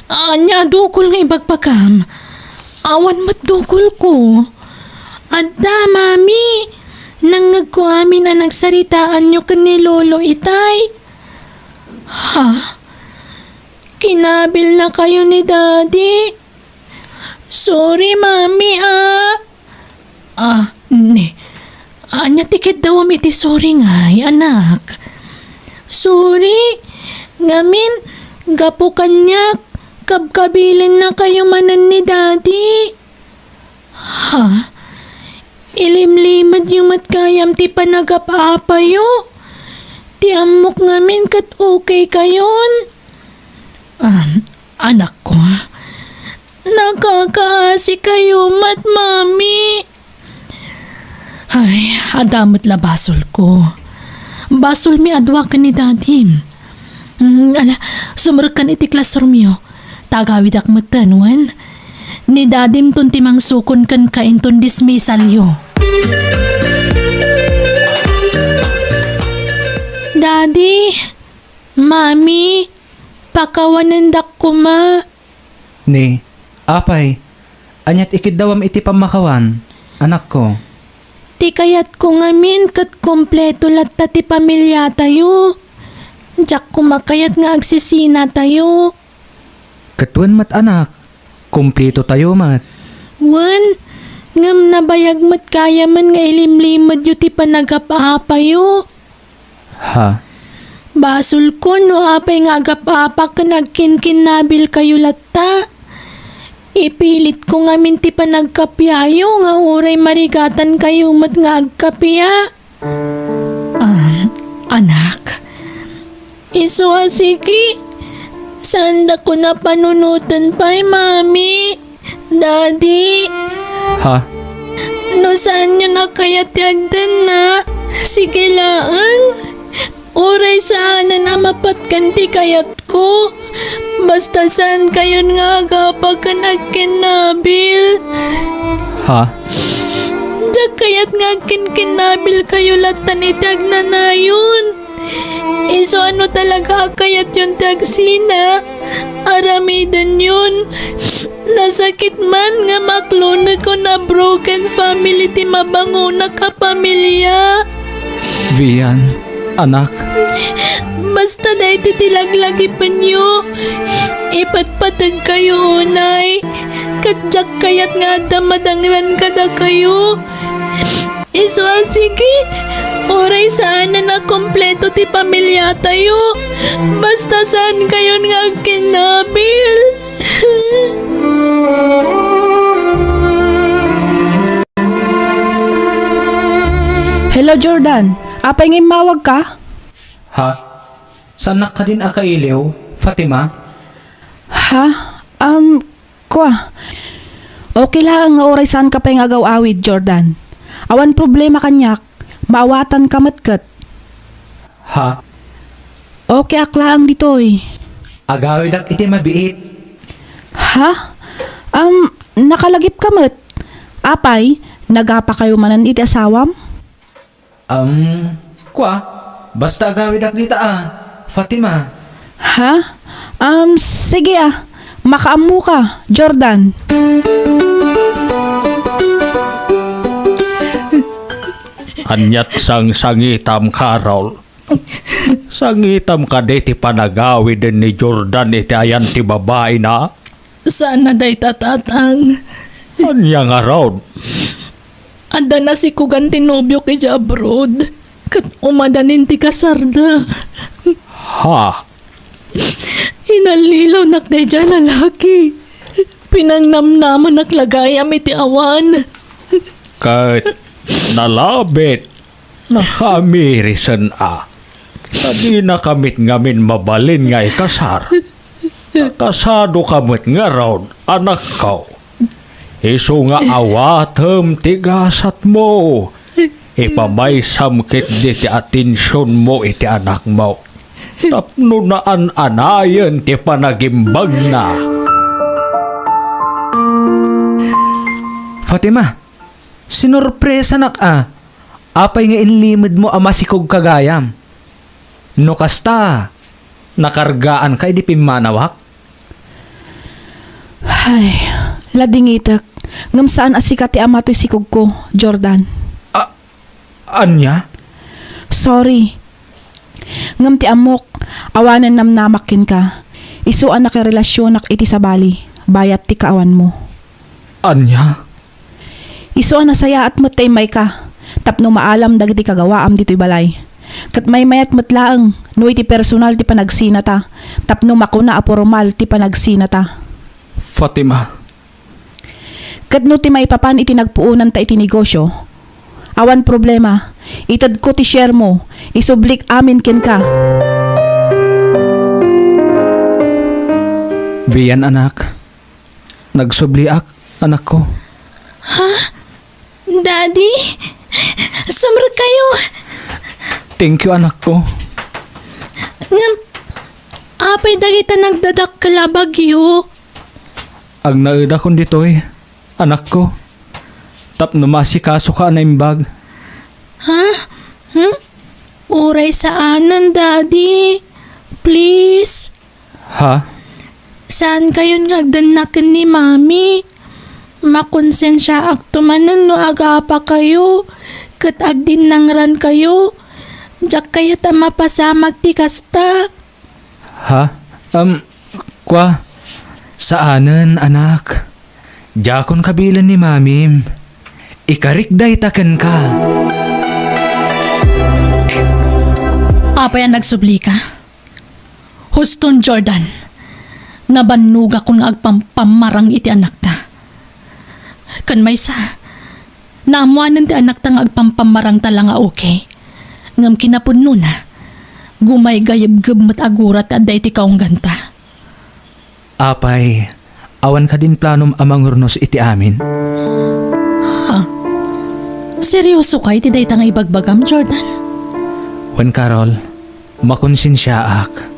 anya dugol nga ibagpakam. Awan mat dugol ko. Adda, mami. Nangag ko amin na nagsaritaan nyo kan ni lolo itay. Ha? Kinabil na kayo ni daddy. Sorry, mami ni. Anya tikit daw am iti sorry ngay, anak. Sorry. Ngamin, gapo kanyak. Kabkabilin na kayo manan ni daddy. Ha? Ilimlimad yung matkayam ti panagap-apa yo. Ti amok ngamin kat okay kayon. Anak ko. Nakakaasi kayo mat, mami. Ay, adamot la basol ko. Basol mi adwa ka ni dadim. Sumurkan iti classroom yo. Tagawid ak matanuan. Ni dadim tun timang sukon kan kainton dismissal yo. Daddy, mami, pakawanan dak ko ma. Ni, apay, anyat ikid dawam iti pamakawan, anak ko. Ti kayat ko ngamin kat kompleto latta ti pamilya tayo. Diyak kumakayat nga agsisina tayo. Katuan mat anak, kumplito tayo mat. Wan, ngam nabayag mat kaya man nga ilimlimad yu ti panagap-apa yu. Ha? Basol ko no apay nga agap-apa ka nagkin-kinabil kayo latta. Ipilit ko ngamin ti panagkapyayo nga uray marigatan kayo mat nga agkapya. Anak, iswa sige. Sanda ko na panunutan pa'y mami, daddy. Ha? No saan nyo na kaya tiyagdan na? Sige lang. Uray sana na mapatkan ti kayat ko. Basta saan kayo nga kapag ka nagkinabil. Ha? Diyak kaya kayat nga kinabil kayo latan itag na nayon. Iso ano talaga kayat yung tagsina? Aramidan yun. Nasakit man nga maklona ko na broken family ti mabanguna ka pamilya. Vian, anak, Basta dahil tilaglagi pa niyo. Ipatpatag kayo, unay. Kadyak kayat nga damadangran kada kayo. Iso sige. Oray saan na kompleto ti pamilya tayo. Basta saan kayo nga kinabil. Hello, Jordan. Apay ngay mawag ka? Ha? Sanak ka din akailiw, Fatima? Ha? Kwa. Okay lang nga oray saan ka pa nga awid, Jordan. Awan problema kanyak. Maawatan ka matkat. Ha? Okay akla ang ditoy. Agawid ak iti mabiit. Ha? Nakalagip ka mat. Apay, nagapa kayo manan iti asawam? Kwa? Basta agawid ak dita Fatima. Ha? Sige Makaamu ka, Jordan. anyat sang sangitam Carol. Sangitam ka di ti panagawi din ni Jordan iti ayan ti babae na. Sana day tatatang. Anya nga raw. Anda na si kugan tinobyo kay abroad. Kat umadanin ti kasarda. Ha? Inalilaw nakday dyan lalaki. Pinangnamnaman naklagayam iti awan. Kahit nalabit. Nakamirisan Tadi na kamit ngamin mabalin nga ikasar. Kasado kamit nga raw anak ko. Isu nga awatem tigasat mo. Ipamay samkit di ti atensyon mo iti anak mo. Tapno na anayan ti panagimbag na. Fatima, sinurpresa nak Apay nga inlimid mo masikog kagayam. No kasta, nakargaan ka di pimanawak? Ay, ladingitak. Ngam saan asikat ti ama to'y sikog ko, Jordan. Anya? Sorry. Ngam ti amok, awanan namnamakin ka. Isuan na relasyon iti sa bali, bayat ti kaawan mo. Anya? Isuan na saya at matay ka. Tapno maalam dagiti kagawaam dito'y balay. Kat may mayat matlaang, no iti personal ti panagsinata. Tapno makuna aporomal ti panagsinata. Fatima. Kat no ti may papan iti nagpuunan ta iti negosyo. Awan problema, itad ko ti share mo, isublik amin ken ka. Vian anak, nagsubliak anak ko. Daddy, sumra kayo. Thank you anak ko. Ngam, apay dagita nagdadak kalabagyo. Ag naida kon ditoy, anak ko. Tapno masikaso ka na imbag. Ha? Uray saanan, Daddy. Please. Ha? Saan kayo ngagdanakan ni Mami? Makonsensya aktumanan no agapa kayo. Kat agdin nangran kayo. Jak kaya ta mapasamag ti kasta. Ha? Kwa? Saanan anak? Jakon kabilan ni Mamim. Ikarikday taken ka. Apa yan nagsubli ka? Huston Jordan, nabanuga kung agpampamarang iti anak ta. Kan may sa, naamuanan ti anak ta nga agpampamarang ta lang okay. Ngam kinapudno na, gumay gayab-gab mat agurat at day ti kaong ganta. Apay, awan ka din planom amang hurnos iti amin. Seryoso ka iti day ta nga ibagbagam, Jordan? Wen Carol, makonsensyaak.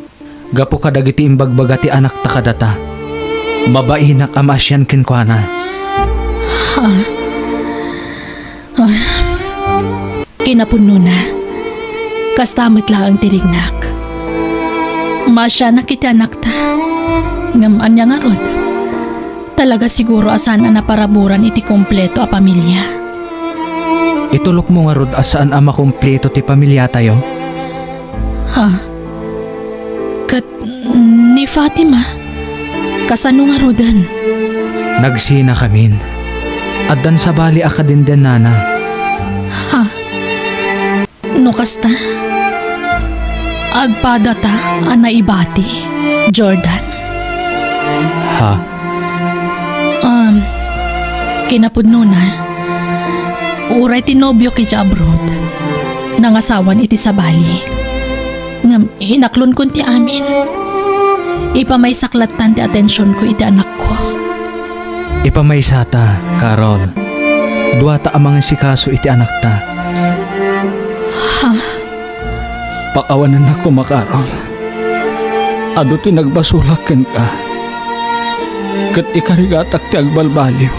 Gapo ka dagiti imbagbaga ti anak ta kadata. Mabainak amasyan kinkwana. Kinapuno na. Kastamit lang ang tirignak. Masya na kita anak ta. Ngaman niya nga rod. Talaga siguro asan na naparaburan iti kompleto a pamilya. Itulok mo nga rod asaan ang makumpleto ti pamilya tayo? Ha? Kat ni Fatima. Kasano nga rodan? Nagsina kamin. Addan sa bali akadindan nana. Ha? No kasta? Agpada ta anaibati, Jordan. Ha? Kinapudno na. Uray tinobyo ki abroad. Nangasawan iti sa bali. Ngam inaklon kun ti amin. Ipamay saklatan ti atensyon ko iti anak ko. Ipamaysata, Carol. Duwata amang sikaso iti anak ta. Ha? Pakawanan ako makarol. Ado ti nagbasulaken ka. Kat ikarigatak ti agbalbaliw.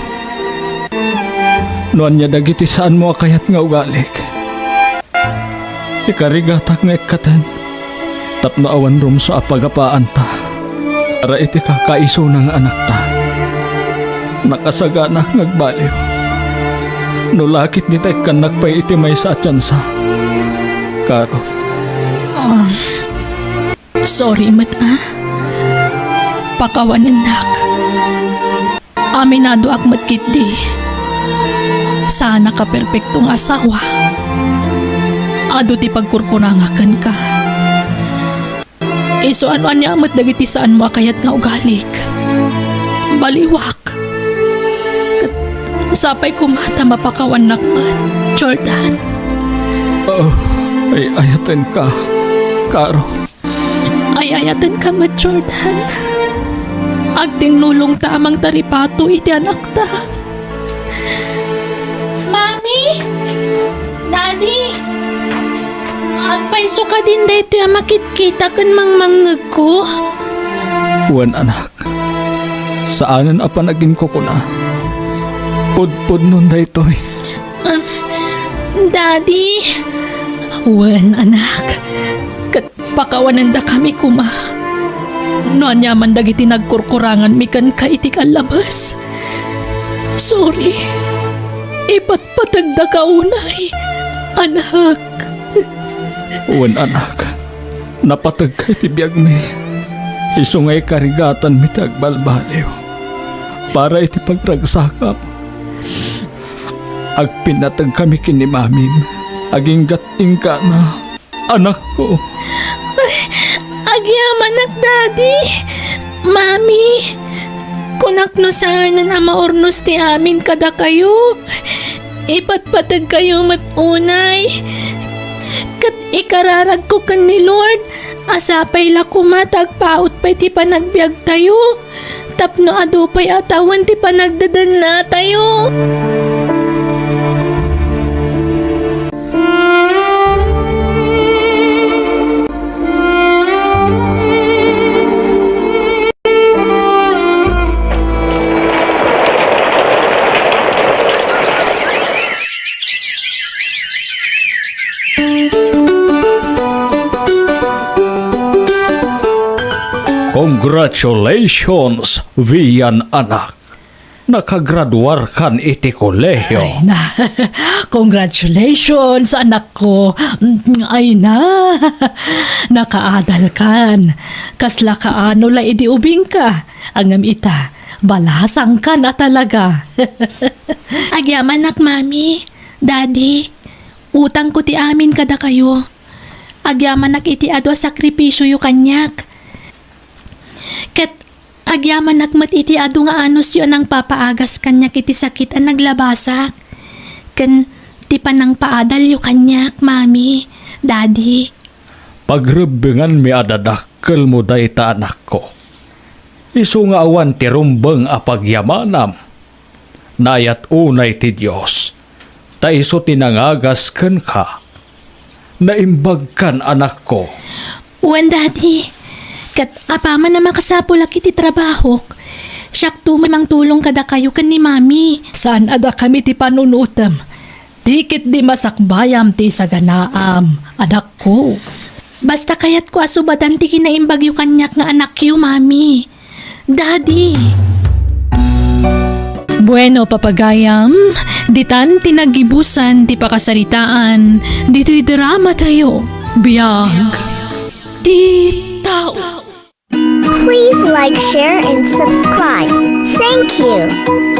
Noan niya dagiti saan mo akayat nga ugalik. Ikarigatak nga ikatan. Tapno awan rum sa apagapaan ta. Para iti kakaiso ng anak ta. Nakasaganak ngagbaliw. Nulakit di tayo kanak pa iti may sa atyansa. Carol. Sorry, mata. Pakawan anak. Aminado akmat kiti. Sana ka perpektong asawa. Ado ti pagkurkurangakan ka. Iso ano niya amat dagiti saan mo kayat nga ugalik. Baliwak. Kat sapay kumata mapakawan nakmat, Jordan. Ay ayatan ka, Carol. Ay ayatan ka mat, Jordan. Agtinulong tamang taripato iti anak ta. Mami! Daddy! Agpaiso ka din dito yung makit-kita kan mangmangag ko. Wan anak, saanan apa naging ko na? Pudpud nun da ito'y. Daddy! Wan anak, kat pakawanan da kami kuma. Noan yaman dagiti nagkurkurangan mikan ka itik alabas. Sorry. Ipatpatag da kaunay, anak. Wan anak, napatag kay tibiyag mi. Isungay karigatan mi tagbalbaliw. Para iti pagragsakap. Agpinatag kami kini mamim. Aging gating ka na, anak ko. Agyaman ak, Daddy. Mami, kunak no sana na maornos ti amin kada kayo. Ipatpatag kayo matunay. Kat ikararag ko kan ni Lord. Asapay la kumatag paut pa'y ti panagbiag tayo. Tapno ado pa'y atawan ti panagdadan na tayo. Congratulations, Vian anak. Nakagraduar kan iti kolehiyo. Ay na, congratulations anak ko. Ay na, nakaadal kan. Kasla kaano la idi ubing ka. Angam ita, balasang ka na talaga. Agyaman nak mami, daddy, utang ko ti amin kada kayo. Agyaman nak iti ado sakripisyo yu kanyak. Ket agyaman nakmat iti adu nga anos yun ang papaagas kanyak iti sakit ang naglabasak. Ken ti panang paadal yu kanyak, mami, daddy. Pagrebingan mi adadakkel mo dayta anak ko. Isu nga awan ti rumbeng a pagyamanam. Nayat unay ti Diyos. Ta iso tinangagas ken ka. Naimbag kan anak ko. Uwan, daddy. Kat apaman na makasapulak iti trabaho. Siyak tumamang tulong kada kayo kan ni mami. Saan ada kami ti panunutam. Dikit di masakbayam ti sa ganaam, anak ko. Basta kayat ko asubadan ti kinaimbag yu kanyak nga anak yu, mami. Daddy. Bueno, papagayam, ditan tinagibusan ti pakasaritaan, dito'y drama tayo. Biyag. Ti tao. Please like, share, and subscribe. Thank you.